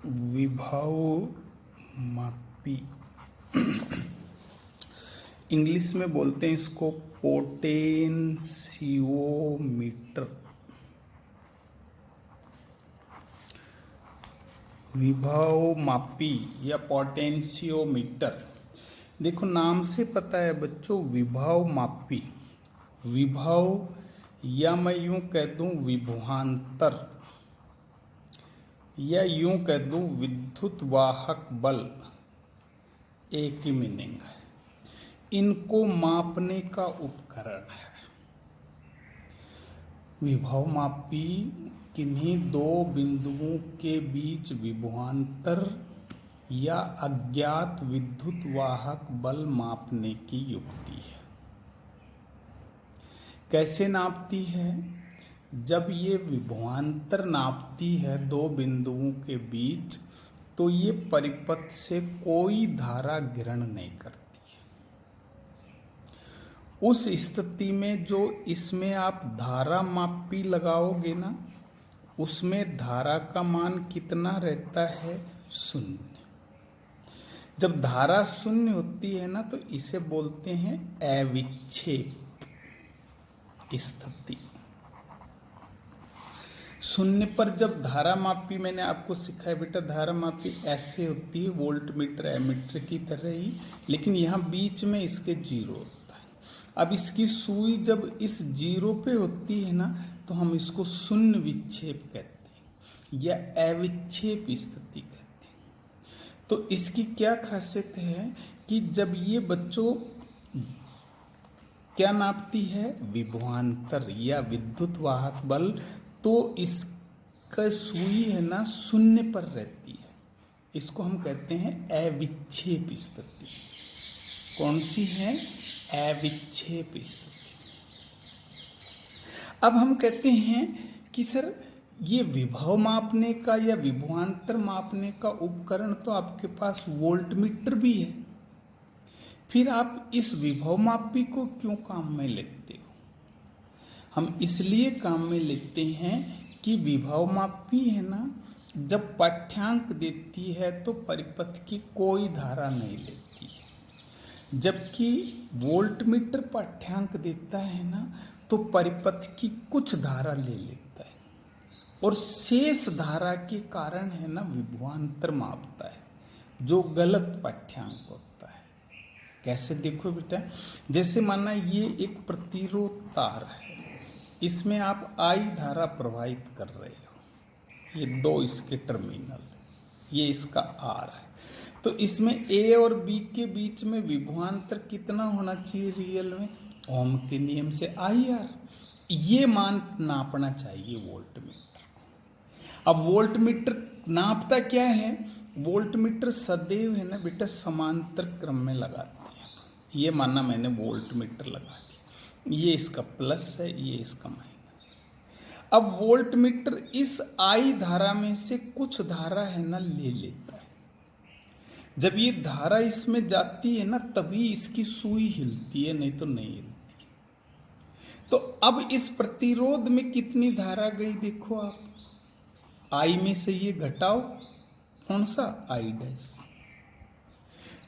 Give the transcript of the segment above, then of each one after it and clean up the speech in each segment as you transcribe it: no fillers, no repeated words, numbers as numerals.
विभव मापी, इंग्लिश में बोलते हैं इसको पोटेंशियोमीटर। विभव मापी या पोटेंशियोमीटर, देखो नाम से पता है बच्चों, विभव मापी। विभव या मैं यूं कह दूं विभवांतर, या यूं कह दूं विद्युत वाहक बल, एक ही मीनिंग है। इनको मापने का उपकरण है। विभव मापी किन्हीं दो बिंदुओं के बीच विभवांतर या अज्ञात विद्युत वाहक बल मापने की युक्ति है। कैसे नापती है? जब ये विभवांतर नापती है दो बिंदुओं के बीच, तो ये परिपथ से कोई धारा ग्रहण नहीं करती है। उस स्थिति में जो इसमें आप धारा मापी लगाओगे ना, उसमें धारा का मान कितना रहता है? 0। जब धारा 0 होती है ना, तो इसे बोलते हैं अविक्षेप स्थिति। 0 पर जब धारा मापी, मैंने आपको सिखाया बेटा, धारा मापी ऐसे होती है वोल्ट मीटर एमीटर की तरह ही, लेकिन यहाँ बीच में इसके 0 होता है। अब इसकी सुई जब इस 0 पे होती है ना, तो हम इसको शून्य विक्षेप कहते हैं या अविक्षेप स्थिति कहते हैं। तो इसकी क्या खासियत है कि जब ये बच्चों क्या नापती है? विभवांतर या विद्युत वाहक बल, तो इसका सुई है ना 0 पर रहती है। इसको हम कहते हैं अविक्षेप स्थिति। कौन सी है? अविक्षेप स्थिति। अब हम कहते हैं कि सर ये विभव मापने का या विभवांतर मापने का उपकरण तो आपके पास वोल्ट मीटर भी है, फिर आप इस विभव मापी को क्यों काम में लेते हो? हम इसलिए काम में लेते हैं कि विभव मापी है ना, जब पाठ्यांक देती है तो परिपथ की कोई धारा नहीं लेती है, जबकि वोल्ट मीटर पाठ्यांक देता है ना, तो परिपथ की कुछ धारा ले लेता है और शेष धारा के कारण है ना विभवांतर मापता है, जो गलत पाठ्यांक होता है। कैसे? देखो बेटा, जैसे माना ये एक प्रतिरोध तार है, इसमें आप आई धारा प्रवाहित कर रहे हो, ये दो इसके टर्मिनल, ये इसका आर है, तो इसमें ए और बी के बीच में विभवांतर कितना होना चाहिए रियल में? ओम के नियम से आई आर। ये मान नापना चाहिए वोल्ट मीटर को। अब वोल्ट मीटर नापता क्या है? वोल्ट मीटर सदैव है ना बेटा समांतर क्रम में लगाते हैं। ये माना मैंने वोल्ट मीटर लगा दिया, ये इसका प्लस है, ये इसका माइनस। अब वोल्ट मीटर इस आई धारा में से कुछ धारा है ना ले लेता है। जब ये धारा इसमें जाती है ना, तभी इसकी सुई हिलती है, नहीं तो नहीं हिलती। तो अब इस प्रतिरोध में कितनी धारा गई देखो आप, आई में से ये घटाओ, कौन सा? I dash.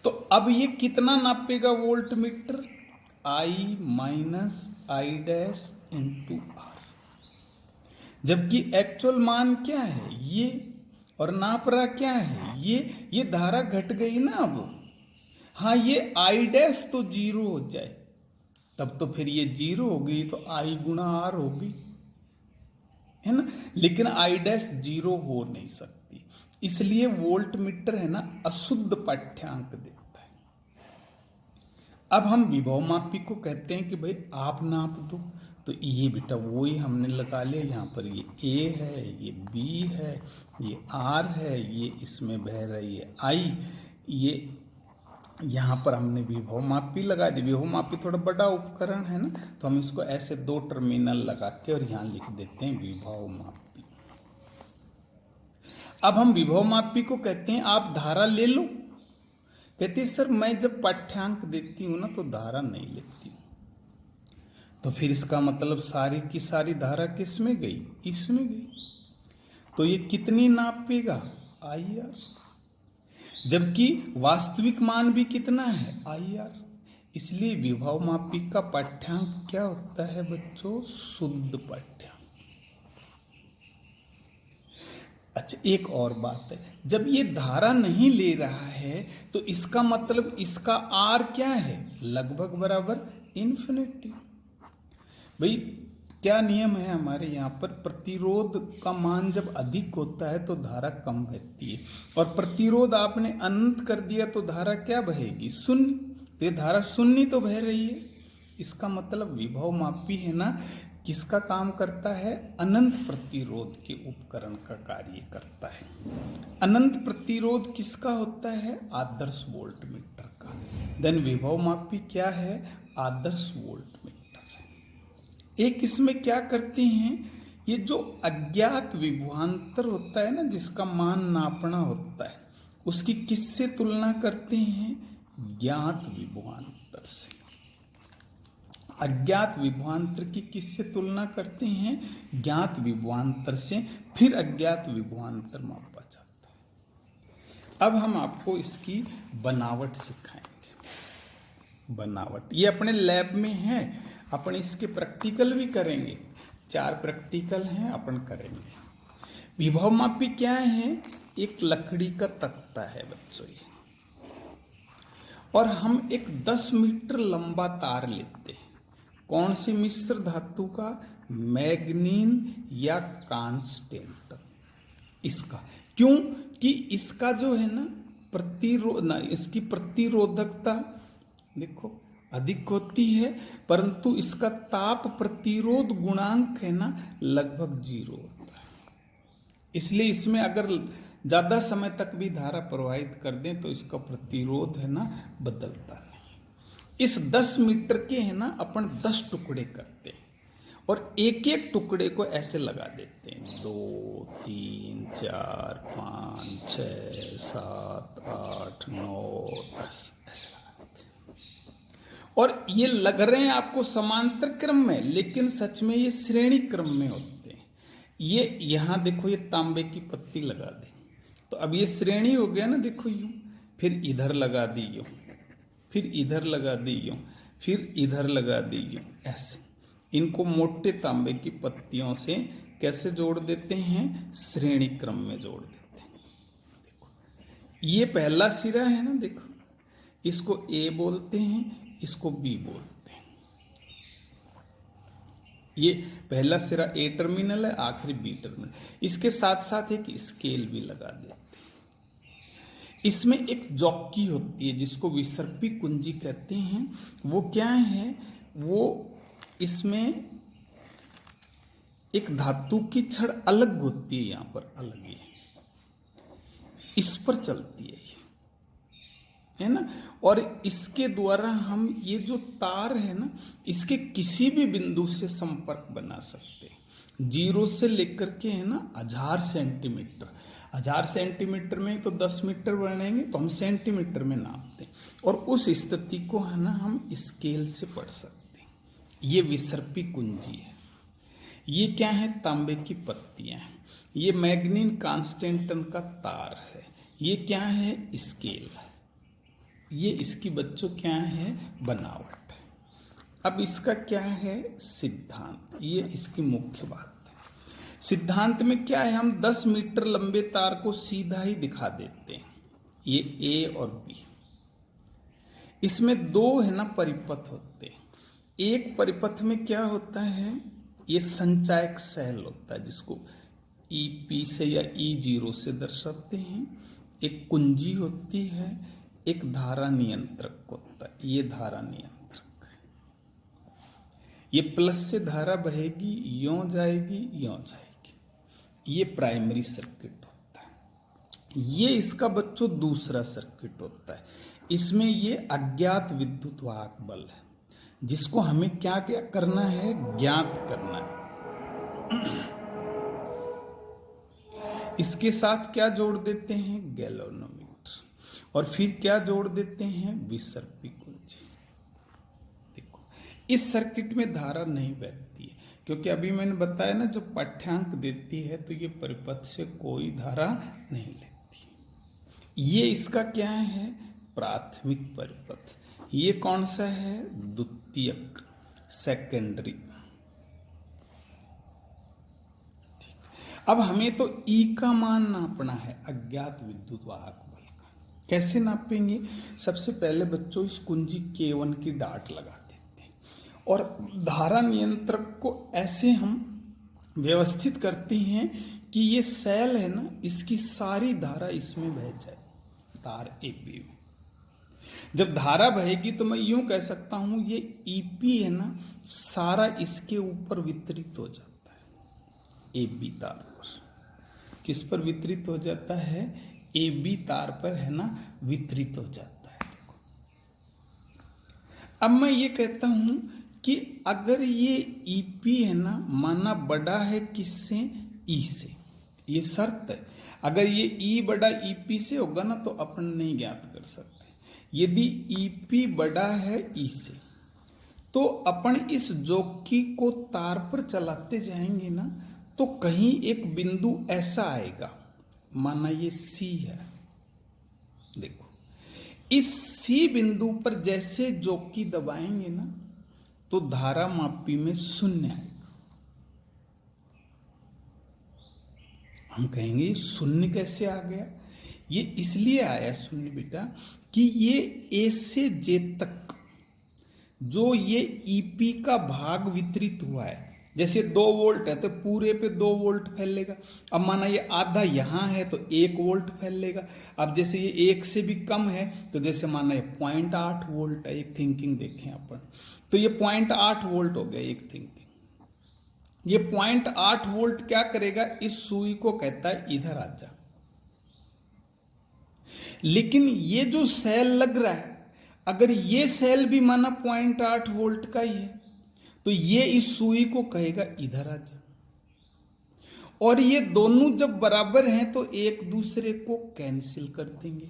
तो अब ये कितना नापेगा voltmeter? I minus I dash into R. जबकि एक्चुअल मान क्या है? ये, और नाप रहा क्या है? ये धारा घट गई ना अब। हाँ, ये आई डैश तो 0 हो जाए, तब तो फिर ये 0 हो गई, तो आई गुणा आर होगी, है ना। लेकिन आई डैश 0 हो नहीं सकती, इसलिए वोल्ट मीटर है ना अशुद्ध पाठ्यांक देता है। अब हम विभव मापी को कहते हैं कि भाई आप नाप दो, तो ये बेटा वो ही हमने लगा लिया। यहाँ पर ये ए है, ये बी है, ये आर है, ये इसमें बह रही है आई, ये यहाँ पर हमने विभव मापी लगा दी। विभव मापी थोड़ा बड़ा उपकरण है ना, तो हम इसको ऐसे 2 टर्मिनल लगा के और यहाँ लिख देते हैं विभव मापी। अब हम विभव मापी को कहते हैं आप धारा ले लो। कहती सर मैं जब पाठ्यांक देती हूँ ना तो धारा नहीं लेती, तो फिर इसका मतलब सारी की सारी धारा किस में गई? इसमें गई। तो ये कितनी नापेगा? IR, जबकि वास्तविक मान भी कितना है IR। इसलिए विभवमापी का पाठ्यांक क्या होता है बच्चों? शुद्ध पाठ्यांक। अच्छा, एक और बात है, जब ये धारा नहीं ले रहा है तो इसका मतलब इसका R क्या है? लगभग बराबर इन्फिनिटी। भाई क्या नियम है हमारे यहाँ पर? प्रतिरोध का मान जब अधिक होता है तो धारा कम बहती है, और प्रतिरोध आपने अनंत कर दिया तो धारा क्या बहेगी? शून्य। तो ये धारा शून्य तो बह रही है। इसका मतलब विभव मापी है ना, किसका काम करता है? अनंत प्रतिरोध के उपकरण का कार्य करता है। अनंत प्रतिरोध किसका होता है? आदर्श वोल्टमीटर का। देन विभव मापी क्या है? आदर्श वोल्टमीटर। एक इसमें क्या करते हैं, ये जो अज्ञात विभवांतर होता है ना, जिसका मान नापना होता है, उसकी किससे तुलना करते हैं? ज्ञात विभवांतर से। अज्ञात विभवांतर की किससे तुलना करते हैं? ज्ञात विभवांतर से। फिर अज्ञात विभवांतर मापा जाता है। अब हम आपको इसकी बनावट सिखाएंगे। बनावट ये अपने लैब में है, अपन इसके प्रैक्टिकल भी करेंगे। 4 प्रैक्टिकल हैं, अपन करेंगे। विभव मापी क्या है? एक लकड़ी का तख्ता है बच्चों ये, और हम एक 10 मीटर लंबा तार लेते हैं। कौन सी मिश्र धातु का? मैग्नीन या कांस्टेंट। इसका क्यों कि इसका जो है ना इसकी प्रतिरोधकता देखो अधिक होती है, परंतु इसका ताप प्रतिरोध गुणांक है ना लगभग 0 होता है। इसलिए इसमें अगर ज्यादा समय तक भी धारा प्रवाहित कर दें तो इसका प्रतिरोध है ना बदलता नहीं। इस 10 मीटर के है ना अपन 10 टुकड़े करते हैं, और एक एक टुकड़े को ऐसे लगा देते हैं। 2 3 4 5 6 7 8 9 10 ऐसे लगा देते हैं। और ये लग रहे हैं आपको समांतर क्रम में, लेकिन सच में ये श्रेणी क्रम में होते हैं। ये यहां देखो, ये तांबे की पत्ती लगा दी, तो अब ये श्रेणी हो गया ना, देखो यूं, फिर इधर लगा दी यूं, फिर इधर लगा दी यूं, फिर इधर लगा दी यूं, ऐसे। इनको मोटे तांबे की पत्तियों से कैसे जोड़ देते हैं? श्रेणी क्रम में जोड़ देते हैं। देखो ये पहला सिरा है ना, देखो इसको A बोलते हैं, इसको B बोलते हैं। ये पहला सिरा A टर्मिनल है, आखिरी B टर्मिनल। इसके साथ साथ एक स्केल भी लगा देते हैं। इसमें एक जॉकी होती है जिसको विसर्पी कुंजी कहते हैं। वो क्या है? वो इसमें एक धातु की छड़ अलग होती है, यहां पर अलग है, इस पर चलती है ये, है ना। और इसके द्वारा हम ये जो तार है ना, इसके किसी भी बिंदु से संपर्क बना सकते हैं। 0 से लेकर के है ना 1000 सेंटीमीटर। 1000 सेंटीमीटर में तो 10 मीटर बढ़ेंगे, तो हम सेंटीमीटर में नापते हैं, और उस स्थिति को है ना हम स्केल से पढ़ सकते हैं। ये विसर्पी कुंजी है। ये क्या है? तांबे की पत्तियां हैं। ये मैग्नीन कांस्टेंटन का तार है। ये क्या है? स्केल है। ये इसकी बच्चों क्या है? बनावट। अब इसका क्या है? सिद्धांत। ये इसकी मुख्य बात है। सिद्धांत में क्या है? हम 10 मीटर लंबे तार को सीधा ही दिखा देते हैं, ये A और B। इसमें 2 है ना परिपथ होते हैं। एक परिपथ में क्या होता है? ये संचायक सेल होता है, जिसको EP से या E0 से दर्शाते हैं। एक कुंजी होती है, एक धारा नियंत्रक होता है। ये धारा नियंत्रक है। ये प्लस से धारा बहेगी, यों जाएगी, यों जाएगी। ये प्राइमरी सर्किट होता है। ये इसका बच्चों दूसरा सर्किट होता है। इसमें ये अज्ञात विद्युत वाहक बल है, जिसको हमें क्या क्या करना है? ज्ञात करना है। इसके साथ क्या जोड़ देते हैं? गैल्वेनोमीटर। और फिर क्या जोड़ देते हैं? विसर्पी कुंजी। देखो इस सर्किट में धारा नहीं बहती है, क्योंकि अभी मैंने बताया ना, जब पाठ्यांक देती है तो ये परिपथ से कोई धारा नहीं लेती। ये इसका क्या है, प्राथमिक परिपथ। ये कौन सा है, द्वितीयक, सेकेंडरी। अब हमें तो ई का मान नापना है, अज्ञात विद्युत वाहक बल का। कैसे नापेंगे, सबसे पहले बच्चों इस कुंजी K1 की डाट लगा देते हैं और धारा नियंत्रक को ऐसे हम व्यवस्थित करते हैं कि ये सेल है ना, इसकी सारी धारा इसमें बह जाए, तार AP में। जब धारा बहेगी तो मैं यूं कह सकता हूं ये EP है ना, सारा इसके ऊपर वितरित हो जाता है, AB तार पर। किस पर वितरित हो जाता है, AB तार पर है ना, वितरित हो जाता है। देखो अब मैं ये कहता हूं कि अगर ये EP है ना, माना बड़ा है किससे, E से, ये शर्त है। अगर ये E बड़ा EP से होगा ना तो अपन नहीं ज्ञात कर सकते। यदि EP बड़ा है E से तो अपन इस जोकी को तार पर चलाते जाएंगे ना तो कहीं एक बिंदु ऐसा आएगा, माना ये C है। देखो इस C बिंदु पर जैसे जोकी दबाएंगे ना तो धारा मापी में 0 आएगा। हम कहेंगे ये 0 कैसे आ गया, ये इसलिए आया 0 बेटा कि ये A से J तक जो ये EP का भाग वितरित हुआ है, जैसे 2 वोल्ट है तो पूरे पे 2 वोल्ट फैलेगा। अब माना ये आधा यहां है तो 1 वोल्ट फैलेगा। अब जैसे ये 1 से भी कम है तो जैसे माना ये 0.8 वोल्ट है, एक थिंकिंग देखें अपन, तो ये 0.8 वोल्ट हो गया एक थिंकिंग। ये 0.8 वोल्ट क्या करेगा, इस सुई को कहता है इधर आ जा। लेकिन ये जो सेल लग रहा है, अगर ये सेल भी माना 0.8 वोल्ट का ही है तो ये इस सुई को कहेगा इधर आ जा। और ये दोनों जब बराबर हैं तो एक दूसरे को कैंसिल कर देंगे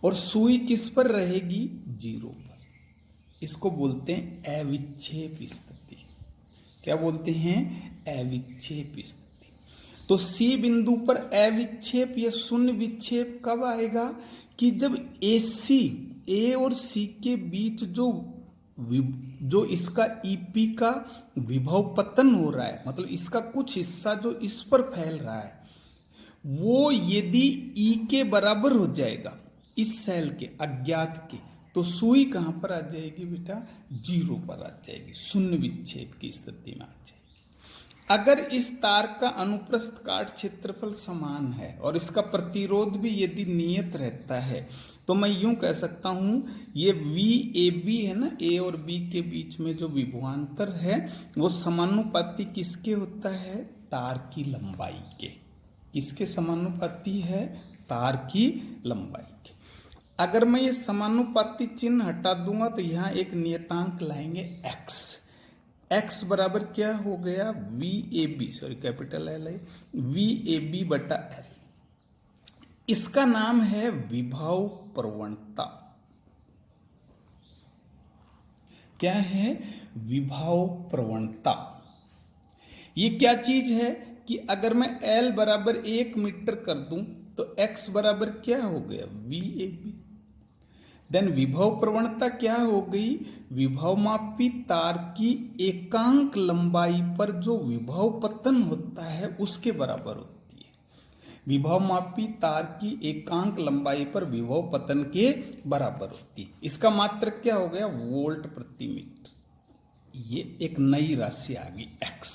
और सुई किस पर रहेगी, 0 पर। इसको बोलते हैं अविक्षेप स्थिति। क्या बोलते हैं, अविक्षेप स्थिति। तो C बिंदु पर अविक्षेप या शून्य विक्षेप कब आएगा, कि जब AC A और C के बीच जो इसका EP का विभव पतन हो रहा है, मतलब इसका कुछ हिस्सा जो इस पर फैल रहा है, वो यदि E के बराबर हो जाएगा इस सेल के अज्ञात के, तो सुई कहां पर आ जाएगी बेटा, 0 पर आ जाएगी, शून्य विक्षेप की स्थिति में आ जाएगी। अगर इस तार का अनुप्रस्थ काट क्षेत्रफल समान है और इसका प्रतिरोध भी यदि नियत रहता है तो मैं यूं कह सकता हूं ये VAB है ना, A और B के बीच में जो विभवांतर है वो समानुपाती किसके होता है, तार की लंबाई के। किसके समानुपाती है, तार की लंबाई के। अगर मैं ये समानुपाती चिन्ह हटा दूंगा तो यहां एक नियतांक लाएंगे x बराबर क्या हो गया, VAB, सॉरी कैपिटल L है, VAB बटा L। इसका नाम है विभव प्रवणता। क्या है, विभव प्रवणता। ये क्या चीज है कि अगर मैं L बराबर 1 मीटर कर दूं तो x बराबर क्या हो गया, VAB। देन विभव प्रवणता क्या हो गई, विभव मापी तार की एकांक लंबाई पर जो विभव पतन होता है उसके बराबर होती है। विभव मापी तार की एकांक लंबाई पर विभव पतन के बराबर होती है। इसका मात्रक क्या हो गया, वोल्ट प्रति मीटर। ये एक नई राशि आ गई x।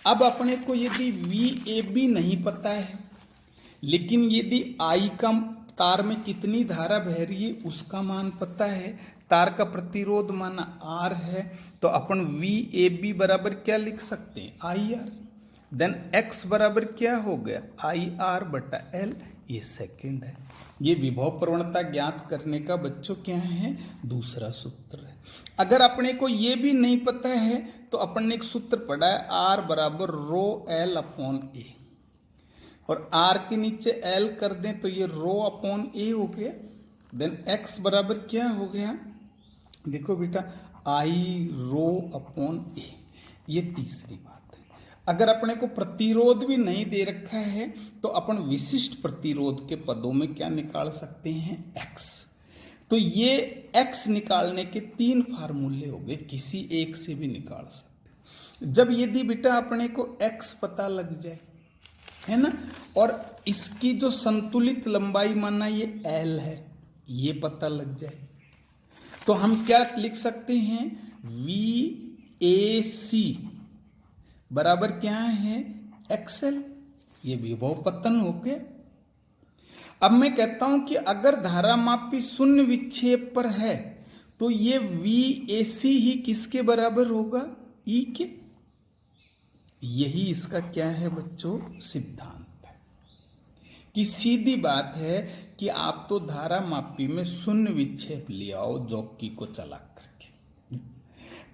अब अपने को यदि VAB नहीं पता है, लेकिन यदि I का तार में कितनी धारा बह रही है उसका मान पता है, तार का प्रतिरोध माना R है, तो अपन VAB बराबर क्या लिख सकते हैं, IR। देन x बराबर क्या हो गया, IR बटा L। ये सेकंड है। ये विभव प्रवणता ज्ञात करने का बच्चों क्या है, दूसरा सूत्र है। अगर अपने को ये भी नहीं पता है तो अपन ने एक सूत्र पढ़ा है, R बराबर रो L अपॉन A, और R के नीचे L कर दें तो ये रो अपॉन A हो गया। देन x बराबर क्या हो गया, देखो बेटा, I रो अपॉन A। ये तीसरी बात है। अगर अपने को प्रतिरोध भी नहीं दे रखा है तो अपन विशिष्ट प्रतिरोध के पदों में क्या निकाल सकते हैं, x। तो ये x निकालने के 3 फार्मूले हो गए, किसी एक से भी निकाल सकते। जब यदि बेटा अपने को x पता लग जाए, है ना, और इसकी जो संतुलित लंबाई माना ये l है, ये पता लग जाए, तो हम क्या लिख सकते हैं, VAC बराबर क्या है, XL। ये विभव पतन हो गया। अब मैं कहता हूं कि अगर धारामापी शून्य विक्षेप पर है तो ये VAC ही किसके बराबर होगा, E के। यही इसका क्या है बच्चों, सिद्धांत है। कि सीधी बात है कि आप तो धारामापी में शून्य विक्षेप ले आओ जॉकी को चला करके,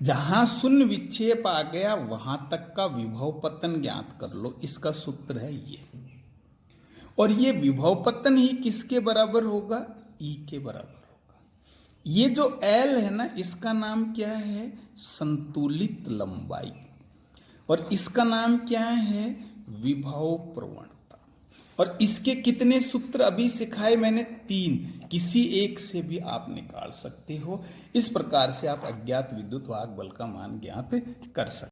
जहां शून्य विक्षेप आ गया वहां तक का विभव पतन ज्ञात कर लो, इसका सूत्र है ये। और ये विभव पतन ही किसके बराबर होगा, E के बराबर होगा। ये जो L है ना, इसका नाम क्या है, संतुलित लंबाई, और इसका नाम क्या है, विभव प्रवणता। और इसके कितने सूत्र अभी सिखाए मैंने, 3, किसी एक से भी आप निकाल सकते हो। इस प्रकार से आप अज्ञात विद्युत वाहक बल का मान ज्ञात कर सकते हो।